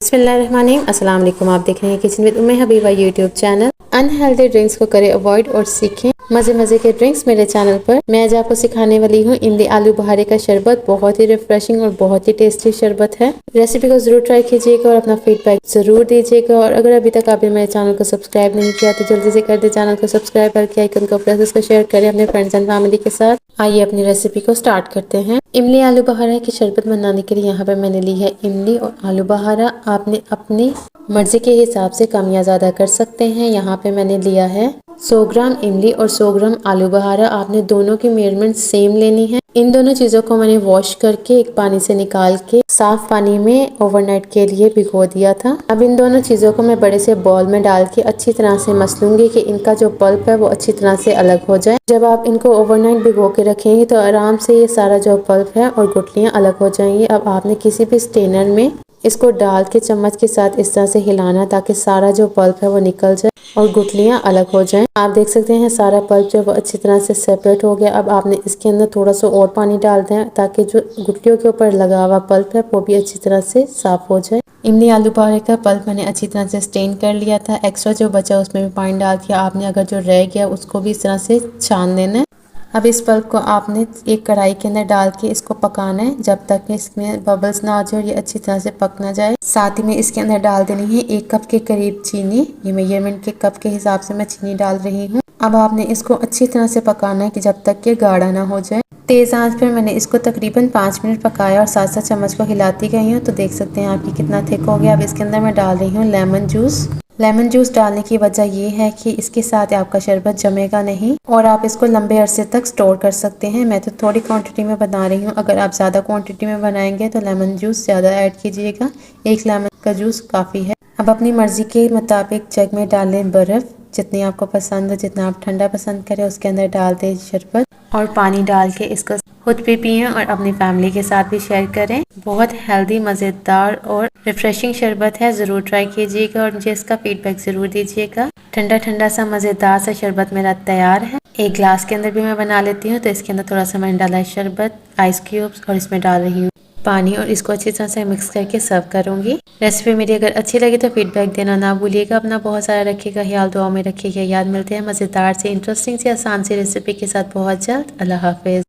बिस्मिल्लाहिर्रहमानिर्रहीम। अस्सलाम वालेकुम। आप देख रहे हैं kitchen with Umme Habiba YouTube channel. Unhealthy drinks को करें अवॉइड और सीखें मज़े मज़े के ड्रिंक्स मेरे चैनल पर। मैं आज आपको सिखाने वाली हूँ इमली आलू बुहारे का शरबत। बहुत ही रिफ्रेशिंग और बहुत ही टेस्टी शरबत है। रेसिपी को जरूर ट्राई कीजिएगा और अपना फीडबैक जरूर दीजिएगा। और अगर अभी तक आपने मेरे चैनल को सब्सक्राइब नहीं किया तो जल्दी से कर दे चैनल को सब्सक्राइब करके आइकन को प्रेस उसको शेयर करें अपने फ्रेंड्स एंड फैमिली के साथ। आइए अपनी रेसिपी को स्टार्ट करते हैं। इमली आलू बहारा की शरबत बनाने के लिए यहाँ पर मैंने ली है इमली और आलू बहारा। आपने अपनी मर्जी के हिसाब से कम या ज़्यादा कर सकते हैं। यहाँ पे मैंने लिया है 100 ग्राम इमली और 100 ग्राम आलू बहारा। आपने दोनों की मेजरमेंट सेम लेनी है। इन दोनों चीज़ों को मैंने वॉश करके एक पानी से निकाल के साफ पानी में ओवरनाइट के लिए भिगो दिया था। अब इन दोनों चीज़ों को मैं बड़े से बाउल में डाल के अच्छी तरह से मस लूंगी कि इनका जो पल्प है वो अच्छी तरह से अलग हो जाए। जब आप इनको ओवरनाइट भिगो के रखेंगे तो आराम से ये सारा जो पल्प है और गुठलियाँ अलग हो जाएंगी। अब आपने किसी भी स्टेनर में इसको डाल के चम्मच के साथ इस तरह से हिलाना ताकि सारा जो पल्प है वो निकल जाए और गुठलियाँ अलग हो जाएं। आप देख सकते हैं सारा पल्प जो वो अच्छी तरह से सेपरेट हो गया। अब आपने इसके अंदर थोड़ा सा और पानी डाल दें ताकि जो गुठलियों के ऊपर लगा हुआ पल्प है वो भी अच्छी तरह से साफ हो जाए। इमली आलू बहारे का पल्प मैंने अच्छी तरह से स्टेन कर लिया था। एक्स्ट्रा जो बचा उसमें भी पानी डाल के आपने अगर जो रह गया उसको भी इस तरह से छान देना है। अब इस पल्प को आपने एक कढ़ाई के अंदर डाल के इसको पकाना है जब तक इसमें बबल्स ना आ जाए और ये अच्छी तरह से पक ना जाए। साथ ही में इसके अंदर डाल देनी है 1 कप के करीब चीनी। ये मेजरमेंट के कप के हिसाब से मैं चीनी डाल रही हूँ। अब आपने इसको अच्छी तरह से पकाना है कि जब तक ये गाढ़ा ना हो जाए। तेज आंच पर मैंने इसको तकरीबन 5 मिनट पकाया और साथ साथ चम्मच को हिलाती गई हूँ। तो देख सकते हैं आपकी कितना थिक हो गया। अब इसके अंदर मैं डाल रही हूँ लेमन जूस। लेमन जूस डालने की वजह ये है कि इसके साथ आपका शरबत जमेगा नहीं और आप इसको लंबे अरसे तक स्टोर कर सकते हैं। मैं तो थोड़ी क्वांटिटी में बना रही हूँ। अगर आप ज़्यादा क्वांटिटी में बनाएंगे तो लेमन जूस ज़्यादा ऐड कीजिएगा। 1 लेमन का जूस काफ़ी है। अब अपनी मर्जी के मुताबिक जग में डालें बर्फ़ जितनी आपको पसंद हो, जितना आप ठंडा पसंद करें उसके अंदर डाल दें शरबत और पानी डाल के इसको खुद भी पिएं और अपनी फैमिली के साथ भी शेयर करें। बहुत हेल्दी, मज़ेदार और रिफ्रेशिंग शरबत है। ज़रूर ट्राई कीजिएगा और मुझे इसका फीडबैक ज़रूर दीजिएगा। ठंडा ठंडा सा मज़ेदार सा शरबत मेरा तैयार है। एक ग्लास के अंदर भी मैं बना लेती हूँ। तो इसके अंदर थोड़ा सा मैंने डाला है शरबत, आइस क्यूब्स और इसमें डाल रही हूँ पानी और इसको अच्छी तरह से मिक्स करके सर्व करूँगी। रेसिपी मेरी अगर अच्छी लगी तो फीडबैक देना ना भूलिएगा। अपना बहुत सारा रखिएगा ख्याल, दुआ में रखिएगा याद। मिलते हैं मज़ेदार से, इंटरेस्टिंग से, आसान सी रेसिपी के साथ बहुत जल्द। अल्लाह हाफिज़।